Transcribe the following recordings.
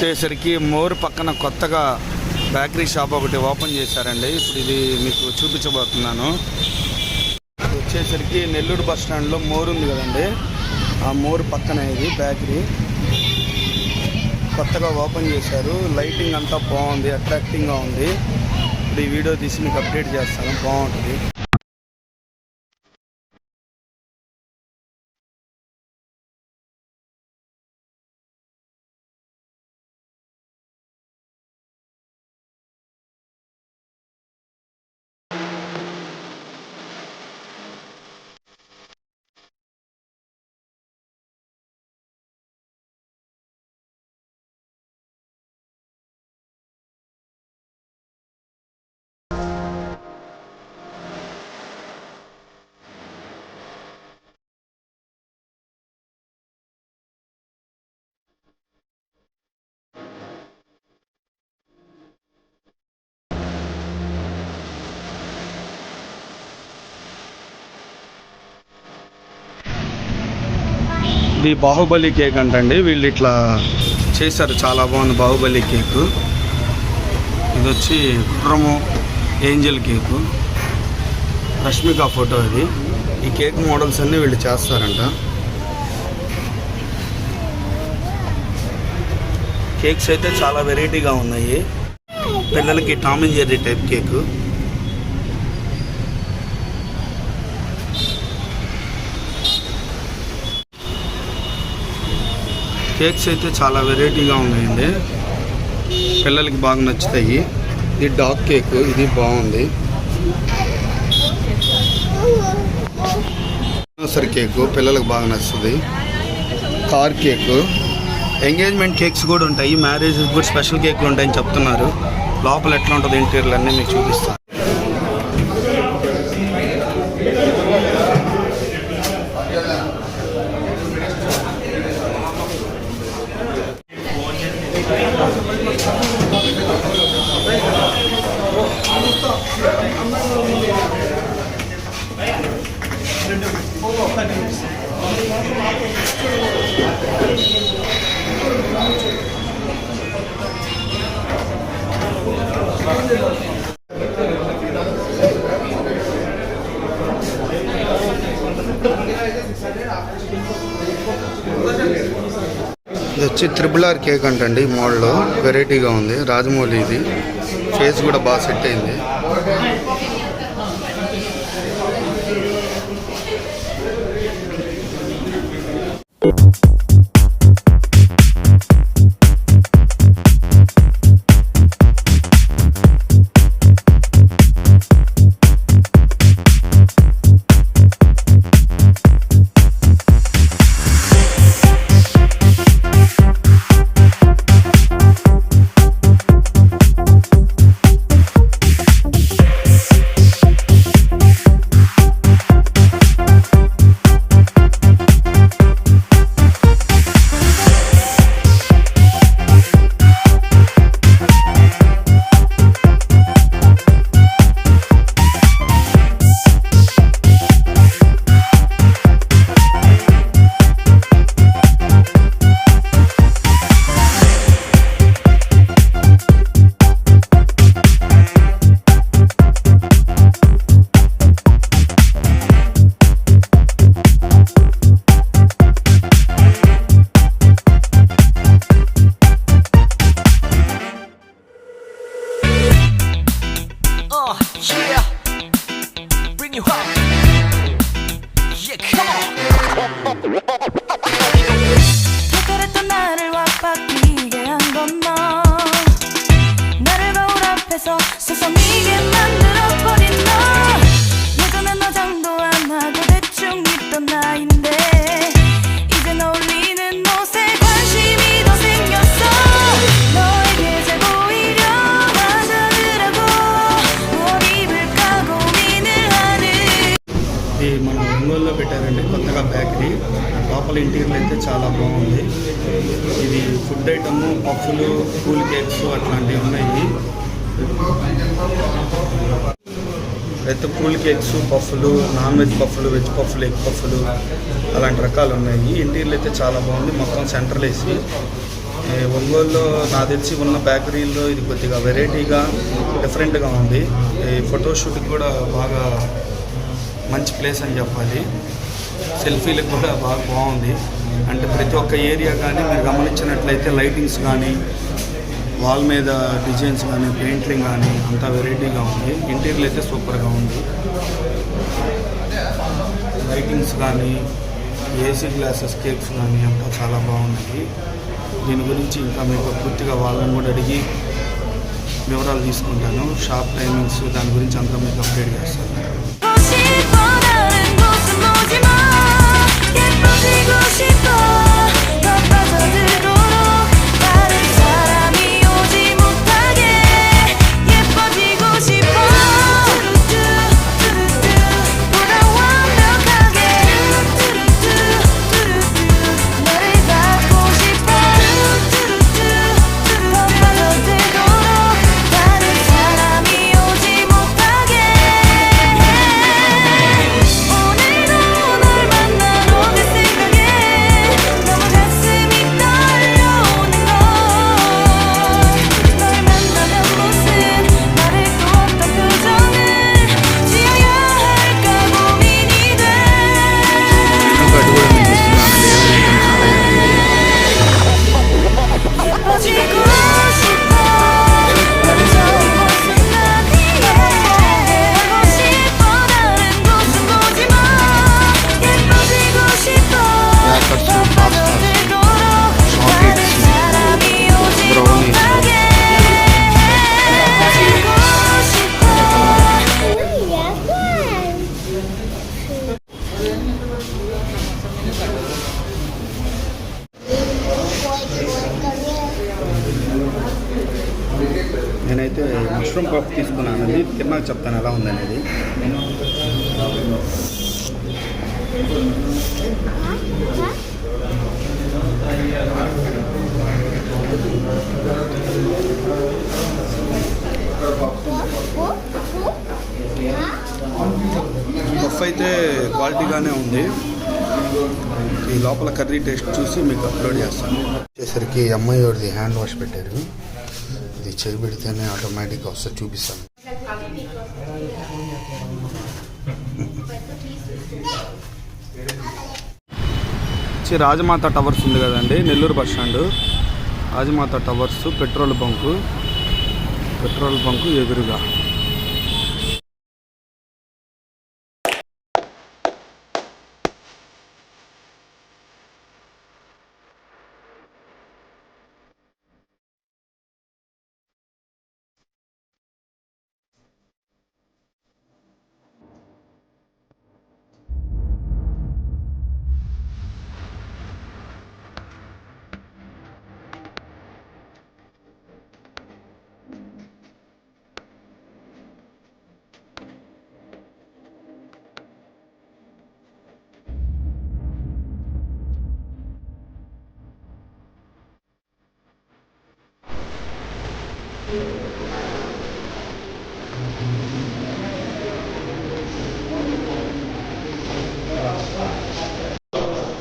వచ్చేసరికి మోర్ పక్కన కొత్తగా బేకరీ షాప్ ఒకటి ఓపెన్ చేశారండి. ఇప్పుడు ఇది మీకు చూపించబోతున్నాను. వచ్చేసరికి నెల్లూరు బస్ స్టాండ్లో మోర్ ఉంది కదండి, ఆ మోర్ పక్కన ఇది బేకరీ కొత్తగా ఓపెన్ చేశారు. లైటింగ్ అంతా బాగుంది, అట్రాక్టింగ్గా ఉంది. ఇప్పుడు ఈ వీడియో తీసి మీకు అప్డేట్ చేస్తాను, బాగుంటుంది. ఇది బాహుబలి కేక్ అంటండి. వీళ్ళు ఇట్లా చేశారు, చాలా బాగుంది బాహుబలి కేకు. ఇది వచ్చి గుర్రము ఏంజల్ కేకు, రష్మిక ఫోటో. ఇది ఈ కేక్ మోడల్స్ అన్నీ వీళ్ళు చేస్తారంట. కేక్స్ అయితే చాలా వెరైటీగా ఉన్నాయి. పిల్లలకి Tom and Jerry type cake. Cakes అయితే చాలా వెరైటీగా ఉన్నాయండి, పిల్లలకి బాగా నచ్చుతాయి. ఇది డాగ్ కేక్, ఇది బాగుంది. సరి కేకు పిల్లలకు బాగా నచ్చుతుంది. కార్ కేకు, ఎంగేజ్మెంట్ కేక్స్ కూడా ఉంటాయి, మ్యారేజ్ కూడా స్పెషల్ కేక్లు ఉంటాయని చెప్తున్నారు. లోపల ఎట్లా ఉంటుంది ఇంటీరియర్ అన్నీ మీకు చూపిస్తాను. ఇది వచ్చి RRR కేక్ అంటండి. మోడల్ వెరైటీగా ఉంది, రాజమౌళి. ఇది ఫేస్ కూడా బాగా సెట్ అయింది. Yeah, bring you up. Yeah, come on. 그랬던 나를 와바뀌게 한 건 너. 나를 거울 앞에서 서성이게 만들어버린 너. 예전엔 너 장도 안 하고 대충 입던 나인데 이젠 어울리는 옷에 관심이 더 생겼어. 너에게 잘 보이려 하자느라고 무엇 입을까 고민을 하는. ఇది మన ఒంగోలులో పెట్టారండి కొత్తగా బేకరీ. లోపల ఇంటీరియర్ అయితే చాలా బాగుంది. ఇది ఫుడ్ ఐటమ్, పఫ్ఫులు, కూల్ కేక్స్ అట్లాంటివి ఉన్నాయి. అయితే కూల్ కేక్స్, పఫ్ఫులు, నాన్ వెజ్ పఫ్ఫులు, వెజ్ పఫ్ఫులు, ఎగ్ పఫ్ఫులు అలాంటి రకాలు ఉన్నాయి. ఇంటీరియర్ అయితే చాలా బాగుంది, మొత్తం సెంట్రల్ ఏసీ. ఒంగోలులో నాకు తెలిసి ఉన్న బేకరీల్లో ఇది కొద్దిగా వెరైటీగా డిఫరెంట్గా ఉంది. ఈ ఫోటోషూట్కి కూడా బాగా మంచి ప్లేస్ అని చెప్పాలి. సెల్ఫీలకు కూడా బాగా బాగుంది. అంటే ప్రతి ఒక్క ఏరియా కానీ మీరు గమనించినట్లయితే లైటింగ్స్ కానీ వాల్ మీద డిజైన్స్ కానీ పెయింటింగ్ కానీ అంతా వెరైటీగా ఉంది. ఇంటీరియర్ అయితే సూపర్గా ఉంది. లైటింగ్స్ కానీ ఏసీ గ్లాసెస్ కేక్స్ కానీ అంతా చాలా బాగున్నాయి. దీని గురించి ఇంకా మీకు పూర్తిగా వాళ్ళని కూడా అడిగి వివరాలు తీసుకుంటాను. షాప్ టైమింగ్స్ దాని గురించి అంతా మీకు అప్డేట్ చేస్తాను. నేనైతే మష్రూమ్ పఫ్ తీసుకున్నానండి. తిన్నాక చెప్తాను ఎలా ఉందనేది. పఫ్ అయితే క్వాలిటీగానే ఉంది. ఈ లోపల కర్రీ టేస్ట్ చూసి మీకు అప్లోడ్ చేస్తాను. వచ్చేసరికి అమ్మాయి వాడిది హ్యాండ్ వాష్ పెట్టారు. ఇది చేయి పెడితేనే ఆటోమేటిక్గా వస్తుంది. చూపిస్తాను. రాజమాత టవర్స్ ఉంది కదండి, Nellore bus stand. Rajamata towers petrol bunk ఎదురుగా.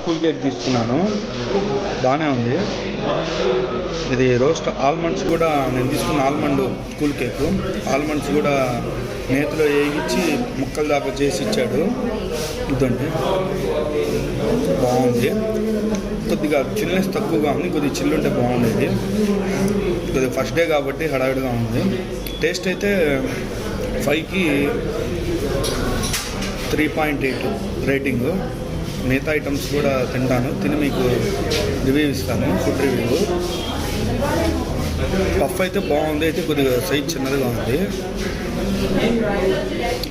కూల్ కేక్ తీసుకున్నాను, బాగానే ఉంది. ఇది రోస్ట్ ఆల్మండ్స్ కూడా నేను తీసుకున్న ఆల్మండ్ కూల్ కేక్. ఆల్మండ్స్ కూడా నేతిలో వేయించి ముక్కలు దాకా చేసి ఇచ్చాడు. ఇదండి బాగుంది. కొద్దిగా చిల్నెస్ తక్కువగా ఉంది, కొద్దిగా చిల్లు ఉంటే బాగుండేది. కొద్దిగా ఫస్ట్ డే కాబట్టి హడావిడిగా ఉంది. టేస్ట్ అయితే 5కి 3.8 రేటింగు. మిగతా ఐటమ్స్ కూడా తింటాను, తిని మీకు రివ్యూ ఇస్తాను, ఫుడ్ రివ్యూ. పఫ్ అయితే బాగుంది, అయితే కొద్దిగా సైజ్ చిన్నదిగా ఉంది.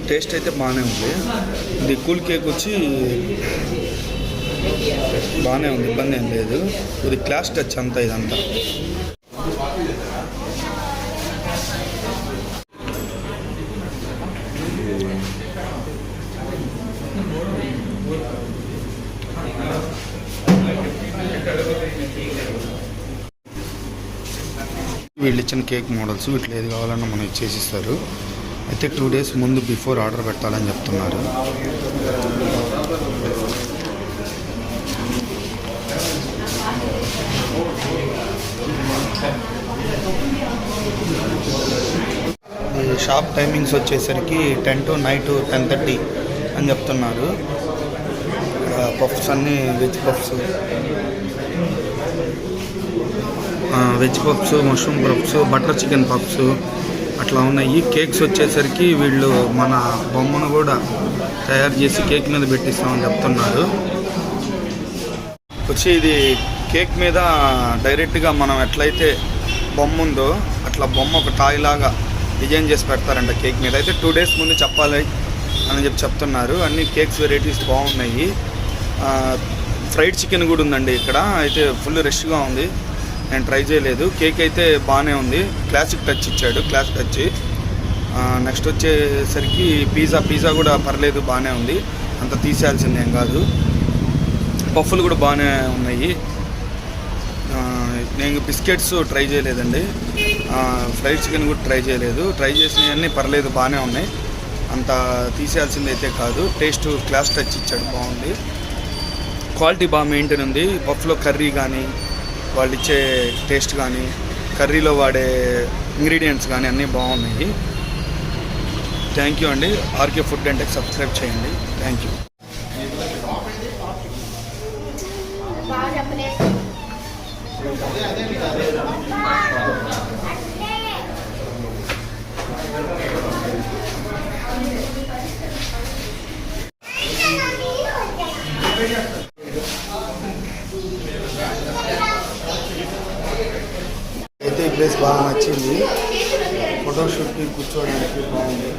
టేస్ట్ అయితే బాగానే ఉంది. ఇది కూల్ కేక్ వచ్చి బాగానే ఉంది, ఇబ్బంది ఏం లేదు. ఇది క్లాస్ టచ్ అంతా ఇదంతా. వీళ్ళు ఇచ్చిన కేక్ మోడల్స్, వీటిలో ఏది కావాలన్నా మనకి చేసిస్తారు. అయితే 2 days ముందు బిఫోర్ ఆర్డర్ పెట్టాలని చెప్తున్నారు. ఈ షాప్ టైమింగ్స్ వచ్చేసరికి 10 to నైట్ 10:30 అని చెప్తున్నారు. పఫ్స్ అన్నీ veg puffs, mushroom puffs, butter chicken puffs అట్లా ఉన్నాయి. కేక్స్ వచ్చేసరికి వీళ్ళు మన బొమ్మను కూడా తయారు చేసి కేక్ మీద పెట్టిస్తామని చెప్తున్నారు. వచ్చి ఇది కేక్ మీద డైరెక్ట్గా మనం ఎట్లయితే బొమ్మ ఉందో అట్లా బొమ్మ ఒక టాయ్ లాగా డిజైన్ చేసి పెడతారంట కేక్ మీద. అయితే 2 days ముందు చెప్పాలి అని చెప్తున్నారు. అన్ని కేక్స్ వెరైటీస్ బాగున్నాయి. ఫ్రైడ్ చికెన్ కూడా ఉందండి ఇక్కడ. అయితే ఫుల్ రష్గా ఉంది, నేను ట్రై చేయలేదు. కేక్ అయితే బాగానే ఉంది, క్లాసిక్ టచ్ ఇచ్చాడు, క్లాస్ టచ్. నెక్స్ట్ వచ్చేసరికి పిజ్జా కూడా పర్లేదు, బాగానే ఉంది, అంత తీసేయాల్సిందేం కాదు. పఫ్ఫులు కూడా బాగానే ఉన్నాయి. నేను బిస్కెట్స్ ట్రై చేయలేదండి, ఫ్రైడ్ చికెన్ కూడా ట్రై చేయలేదు. ట్రై చేసినవన్నీ పర్లేదు, బాగానే ఉన్నాయి, అంత తీసేయాల్సింది అయితే కాదు. టేస్ట్ క్లాస్ టచ్ ఇచ్చాడు, బాగుంది. క్వాలిటీ బాగా మెయింటైన్ ఉంది. పఫ్లో కర్రీ కానీ, వాళ్ళు ఇచ్చే టేస్ట్ కానీ, కర్రీలో వాడే ఇంగ్రీడియంట్స్ కానీ అన్నీ బాగున్నాయి. థ్యాంక్ యూ అండి. RK food and tech subscribe చేయండి. Thank you. అయితే ఈ ప్లేస్ బాగా నచ్చింది, ఫోటోషూట్కి కూర్చోవడానికి బాగుంది.